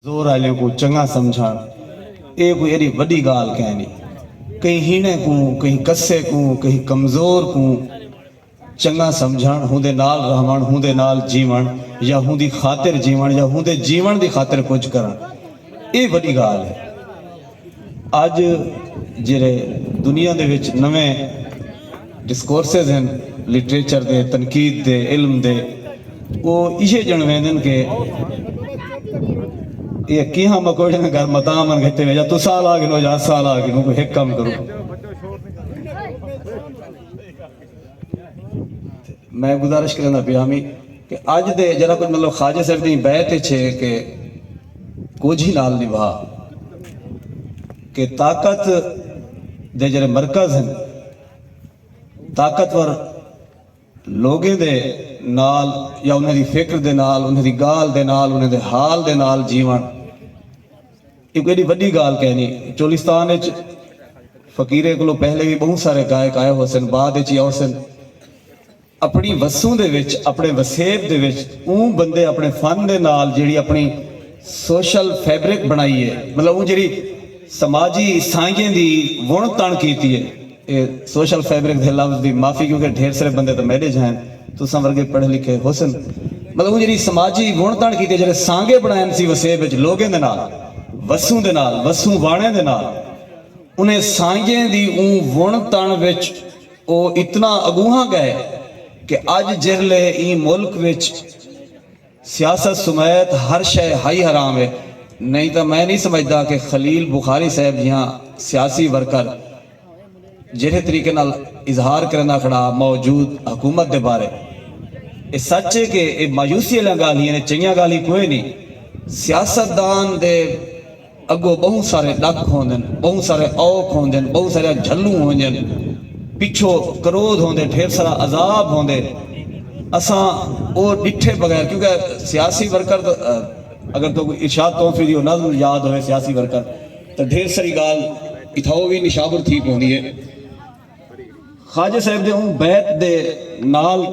जोर वाले को चंगा समझण ये कोई एडी वड्डी गाल कहनी। कहीं हीणे को कहीं कस्से को कहीं कमज़ोर को चंगा समझण हुंदे नाल रहवण हुंदे नाल जीवण या हुंदी खातिर जीवण या हुंदे जीवन दी खातिर कुछ करन ये वड्डी गाल है। अज जिहड़े दुनिया दे विच नवें डिस्कोर्सिस हैं लिटरेचर दे तनकीद दे इल्म दे वो इहे जणवेंदन के ये किहा मकोड़े ने घर मता मन घटे वे या तू साल आ गिनो या साल आ गिनो कोई एक काम करो। मैं गुजारिश करना पिया मी कि अज दे जरा कुछ मतलब ख्वाजा साहब दी बैत छे कि कुछ ही नाल निभा कि ताकत दे जरे मरकज हैं ताकतवर लोगों दे नाल या उन्हें दी फिक्र दे नाल उन्हें दी गाल दे नाल उन्हें दे हाल दे नाल जीवन एक एडी वड्डी गाल कहनी। चोलिस्तान फकीरे को पहले भी बहुत सारे गायक आए हो सन बाद आओ सन अपनी वसूं दे विच अपने वसेब दे विच ऊं बंदे अपने फन दे नाल जिहड़ी अपनी सोशल फैब्रिक बनाई है मतलब वो जिहड़ी समाजी साइएं दी वुण तण कीती है ये सोशल फैब्रिक दे लफ्ज़ दी माफ़ी क्योंकि ढेर सारे बंदे तो मेरे हैं तुसां वर्गे पढ़े लिखे हो सन मतलब वो जिहड़ी समाजी वुण तण कीती जिहड़े सांगे बनाए सी वसेब विच लोगों दे नाल वसूं दे नाल वसूं वाणे दे नाल उन्हें सांगे दी ऊं वुण तण विच ओ इतना अगूहा गए कि अज जिरले ई मुल्क विच सियासत सुमैत हर शय हाई हराम है। नहीं तो मैं नहीं समझदा कि खलील बुखारी साहब जिहां सियासी वर्कर जिहड़े तरीके नाल इजहार करना खड़ा मौजूद हुकूमत के बारे ये सच है कि ये मायूसी वाली गालियां ने चंगियां गाली कोई नहीं। सियासतदान दे अगो बहुत सारे डक होंदे बहुत सारे औख होंदे बहुत सारे झल्लू होंदे पिछो क्रोध होंदे ढेर सारा अजाब होंदे असां वो डिठे बगैर क्योंकि सियासी वर्कर अगर तो इरशाद तौफी दी नज़्म याद होए सियासी वर्कर तो ढेर सारी गाल इथाओ भी निशाबर ठीक होंदी है। ख्वाजा साहब दे उन बैत दे नाल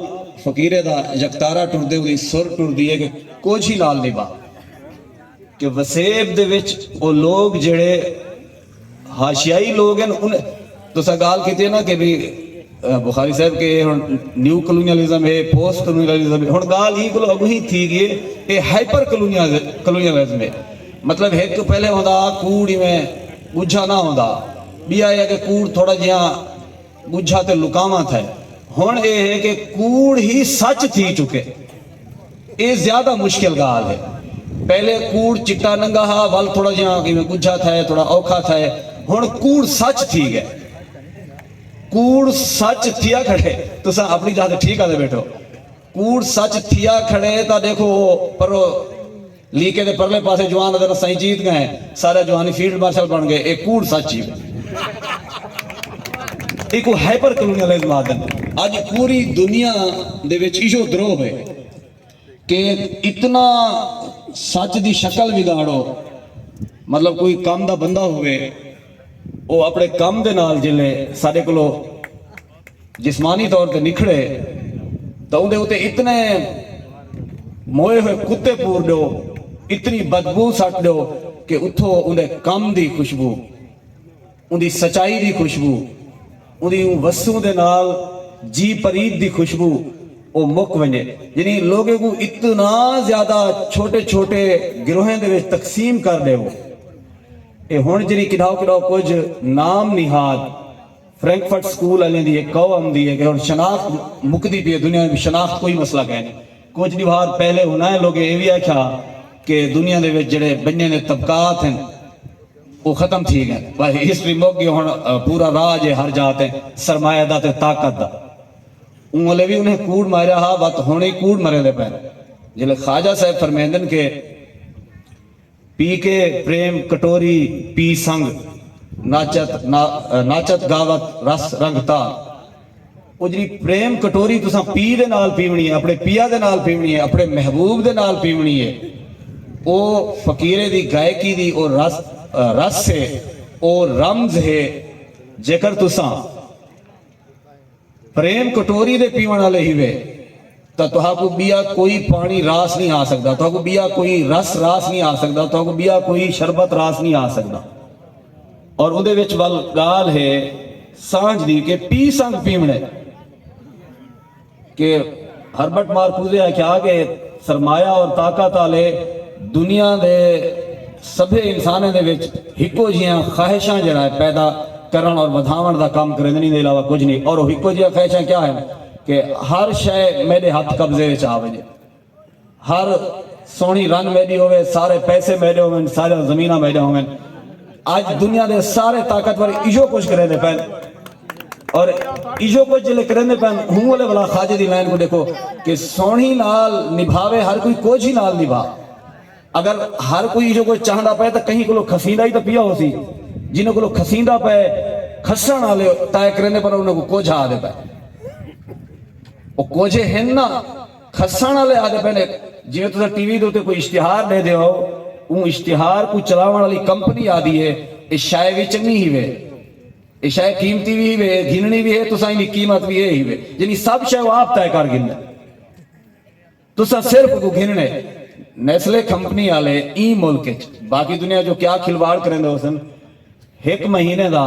फकीरे दा जगतारा टुरदे हुए सुर टुरदी है कि कुछ ही नाल निभा कि वसेब दे विच वो लोग जिहड़े हाशियाई लोग हैं उन तुसा गाल कीती ना कि भी बुखारी साहब के हुण न्यू कलोनियलिज्म है पोस्ट कलोनियलिज्म है हुण गाल ही को अगू ही थी गई ये हाइपर कलोनियलिज्म है मतलब एक तो पहले होंदा कूड़ में बुझा ना होंदा बिया है कि कूड़ थोड़ा जिहा बुझा ते लुकावत है हुण ये है कि कूड़ ही सच थी चुके ये ज्यादा मुश्किल गाल है। पहले कूड़ चिट्टा नंगा हा वल थोड़ा जिहा बुझा था थोड़ा औखा था हुण कूड़ सच थी गए कूड़ सच थिया खड़े तुसा अपनी जात ठीक आते बैठो कूड़ सच थिया खड़े तो देखो पर लीके दे परले पासे जवान अगर सही जीत गए सारे जवानी फील्ड मार्शल बन गए एक कूड़ सच ही एक हाइपर कलोनियलिज्म आदन आज पूरी दुनिया दे विच इहो द्रोह है कि इतना सच दी शक्ल बिगाड़ो मतलब कोई काम दा बंदा होवे वो अपने काम दे नाल जिले सारे को जिस्मानी तौर पर निखड़े तो उनके उत्ते इतने मोए हुए कुत्ते पूर दो इतनी बदबू सट दो कि उतो उनके काम दी खुशबू उनकी सच्चाई दी खुशबू उनकी वस्तु दे नाल जी परीत दी खुशबू वो मुक वजे यानी लोगों को इतना ज्यादा छोटे छोटे गिरोहें दे विच तकसीम कर दे ये हुण जी किडाओ किडाओ कुछ नाम निहाद फ्रैंकफर्ट स्कूल वाले दी एक कौम दी है कि हुण शनाख्त मुकदी पई दुनिया में शनाख्त कोई मसला कह नहीं कुछ दी बार पहले होना है लोग ये भी आख्या कि दुनिया दे विच जिहड़े बन्ने दे तबकात हैं वो खत्म थी गए भाई हिस्ट्री मुक गई हुण पूरा राज है हर जात है सरमाया दा ते ताकत दा उंगले भी उन्हें कूड़ मारिया हा बत हुणे कूड़ मरे दे पे जिले ख्वाजा साहब फरमेंदन के पी के प्रेम कटोरी पी संग नाचत गावत रस रंगता वो जी प्रेम कटोरी तुसा पी दे नाल पीवनी है अपने पिया दे नाल पीवनी है अपने महबूब दे नाल पीवनी है वो फकीरे दी गायकी दी और रस है और रमज है जेकर तुसा प्रेम कटोरी दे पीवन वाले ही वे तो तुहाको बिया कोई पानी रास नहीं आ सकता, तुहाको बिया कोई रस रास नहीं आ सकता, तुहाको बिया कोई शरबत रास नहीं आ सकता। और उहदे विच वल गाल है सांझ दी के पी संग पीवणे के हरबर्ट मार्कूजे आख्या कि सरमाया और ताकत वाले दुनिया दे सभे इंसाने दे विच हिको जिहियां ख्वाहिशां जिहड़ा है पैदा करन और वधावण दा काम करन दे अलावा कुछ नहीं। और वो हिको जिहियां ख्वाहिशां क्या है कि हर शय मेरे हाथ कब्जे विच आवे, हर सोहनी रंग मेरी होवे, सारे पैसे मेरे होवे, सारे जमीना मेरे होवे। आज दुनिया दे सारे ताकतवर इजो कुछ करे पैन और इजो कुछ जिले करे पैन हूं वाले वाला खाजे दी लाइन को देखो कि सोहनी नाल निभावे हर कोई कुछ ही नाल निभा। अगर हर कोई जो कोई चाहता पे तो कहीं को खसींदा ही तो पिया हो सी, जिन्हों को खसींदा पे खसण वाले तय करने पर उन्होंने कोझा आदे पे वो कोझे हैं ना खसण वाले आदे पे। जिवें तुम टीवी के उत्ते कोई इश्तिहार दे दो वो इश्तिहार को चलावन वाली कंपनी आदि है, ये शाय भी चंगी ही वे, ये शाय कीमती भी वे, घिननी भी है, तुसा इनकी कीमत भी है ही वे, जिनी सब शाय वो आप तय कर गिनना, तुसा सिर्फ को घिनने। नेस्ले कंपनी वाले ई मुल्क बाकी दुनिया जो क्या खिलवाड़ करेंगे उसन एक महीने का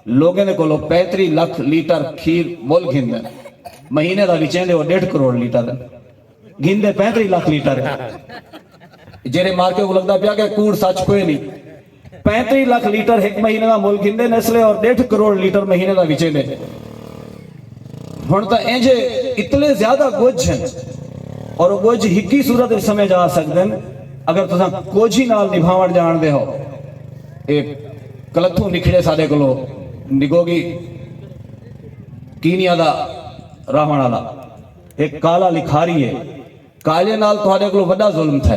लोगों ने को 35 लाख लीटर खीर मुल घिंदे, महीने का विचेंदे वो 1.5 करोड़ लीटर घिंदे 35 लाख लीटर जेरे मार के को लगता पिया कि कूड़ सच कोई नहीं। 35 लाख लीटर एक महीने का मुल घिंदे नेस्ले और 1.5 करोड़ लीटर महीने का विचेंदे। हुण तो इंजे इतने ज्यादा गुज हैं और गुज हिकी सूरत समझ आ सकते हैं अगर तुम कुछ ही नाल निभावण जानते हो। एक कलथू निखड़े साडे कोलो निगोगी कीनिया दा रावण वाला एक काला लिखारी है, काले नाल तुहाडे कोलो वड्डा जुल्म था।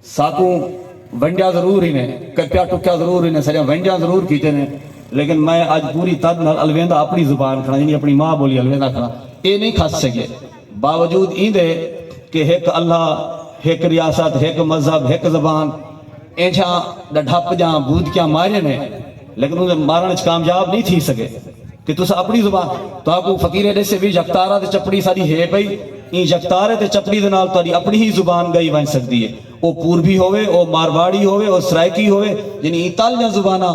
साकू वंडिया जरूर ही ने, कप्या टुक्या जरूर ही ने, सारिया वंडिया जरूर कीते ने, लेकिन मैं आज पूरी तद नाल अलवेंदा अपनी जुबान खड़ा जिनी अपनी मां बोली अलवेंदा खड़ा ये नहीं खस सके। बावजूद इंदे कि एक अल्लाह, एक रियासत, एक मजहब, एक जबान ऐसा डप जा बूद क्या मारे ने, लेकिन उन्हें मारने कामयाब नहीं थी सके कि तुस अपनी जुबान तो आपको फकीरे जैसे भी जगतारा ते चपड़ी सारी है पई ई जगतारे ते चपड़ी दे नाल तारी अपनी ही जुबान गई बन सकती है। वो पूर्वी होवे, वो मारवाड़ी होवे, वो सरायकी होवे, जिनी इताल जा जुबाना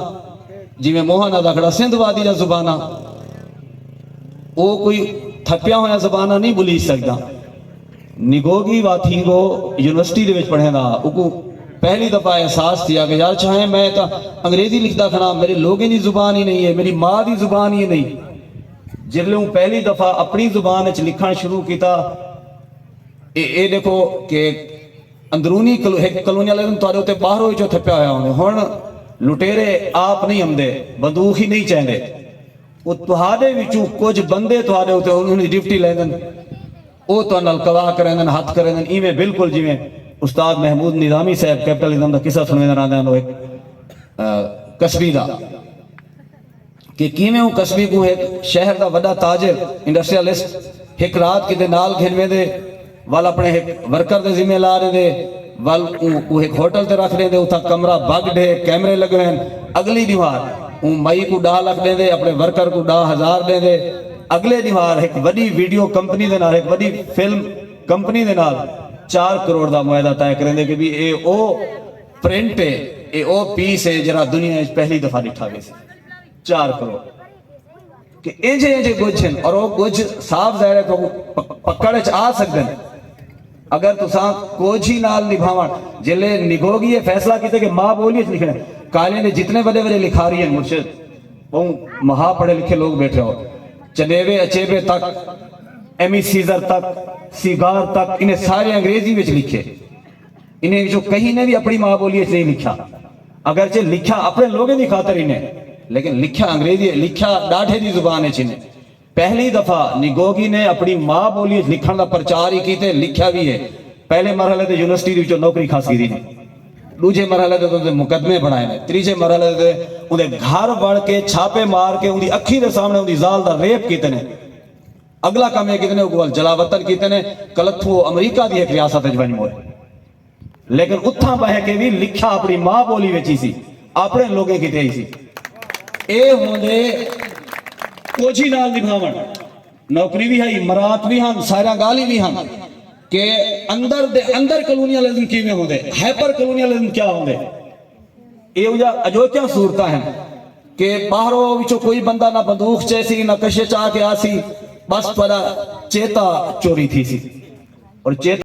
जिमें मोहना दा खड़ा सिंधवादी जा जुबाना वो कोई थप्या होया जुबाना नहीं भुली सकता। निगोगी वाथीगो यूनिवर्सिटी दे विच पढ़ेंदा उको पहली दफा एहसास किया कि यार चाहे मैं तो अंग्रेजी लिखता खड़ा, मेरे लोगों की जुबान ही नहीं है, मेरी माँ की जुबान ही नहीं। जिसले हूँ पहली दफा अपनी जुबान लिखना शुरू किया, ये देखो कि अंदरूनी कलोनियलिज्म तुहाडे उत्ते बाहरों जो थप्या होया होने। हुण लुटेरे आप नहीं आंदे, बंदूक ही नहीं चाहते, वो तुहाडे विचों कुछ बंदे तुहाडे उत्ते उन्होंने डिप्टी लैंदे वो तो नाल कवाह करेंदे, हथ करेंदे, इवें बिल्कुल जिवें उस्ताद महमूद निजामी साहब कैपिटलिज्म का किस्सा सुनवेंदा रहंदा एक कस्बी का कि किवें वो कस्बी को एक शहर का बड़ा ताजिर इंडस्ट्रियलिस्ट एक रात किते नाल घिनवेंदे वाल अपने एक वर्कर दे जिम्मे ला रहे दे वाल वो एक होटल ते रख देंदे, उथा कमरा बग डे कैमरे लगे हैं। अगली दीवार वो मई को डा लग देंदे, अपने वर्कर को डा 1000 देंदे। अगले दीवार एक बड़ी वीडियो कंपनी दे नाल, एक बड़ी फिल्म कंपनी दे नाल 4 करोड़ का मुआदा तय करेंगे कि भी ये ओ प्रिंट है, ये ओ पीस है जरा दुनिया पहली दफा दिखा गया 4 करोड़ कि इंजे इंजे कुछ हैं। और वो कुछ साफ जाहिर है तो पकड़ च आ सकते हैं अगर तुसा कुछ ही नाल निभावण। जिले निगोगी ये फैसला किया कि माँ बोली लिखने काले ने जितने बड़े बड़े लिखारी हैं मुर्शिद वो महा पढ़े लिखे लोग बैठे हो, चनेवे अचेबे तक एमी सीजर तक सिगार तक इन्हें सारे अंग्रेजी में लिखे, इन्हें जो कहीं ने भी अपनी माँ बोली नहीं लिखा। अगरचे लिखा अपने लोगों की खातर इन्हें, लेकिन लिखा अंग्रेजी, लिखा डाढ़े की जुबान है इन्हें। पहली दफा निगोगी ने अपनी माँ बोली लिखण का प्रचार ही किया, लिखा भी है। पहले मरहले ते यूनिवर्सिटी नौकरी खास की थी, दूजे मरहले ते मुकदमे बनाए ने, तीजे मरहले ते उन्हें घर बढ़ के छापे मार के उनकी अखी के सामने उनकी जाल का रेप किए ने। अगला काम है कितने जलावतन किए ने, कलथू अमरीका की एक रियासत बन मोए, लेकिन उथा बह के भी लिखा अपनी माँ बोली बेची सी, अपने लोगों की सी। ए होंदे कोझी नाल निभावण नौकरी भी है, मरात भी हैं, सारा गाली भी हैं कि अंदर दे अंदर कलोनीअलिज्म किवें होंदे, हाइपर कलोनीअलिज्म क्या होंदे। ਇਹ ਜਿਹਾ ਅਜੋਕਿਆ ਸੂਰਤਾਂ ਹਨ ਕਿ ਬਾਹਰੋਂ ਵਿੱਚੋਂ ਕੋਈ ਬੰਦਾ ਨਾ ਬੰਦੂਕ ਚ ਸੀ ਨਾ ਕਸ਼ੇ ਚਾਹ ਕੇ ਆ ਸੀ, ਬਸ ਪਰ ਚੇਤਾ ਚੋਰੀ ਥੀ ਸੀ। ਔਰ ਚੇਤਾ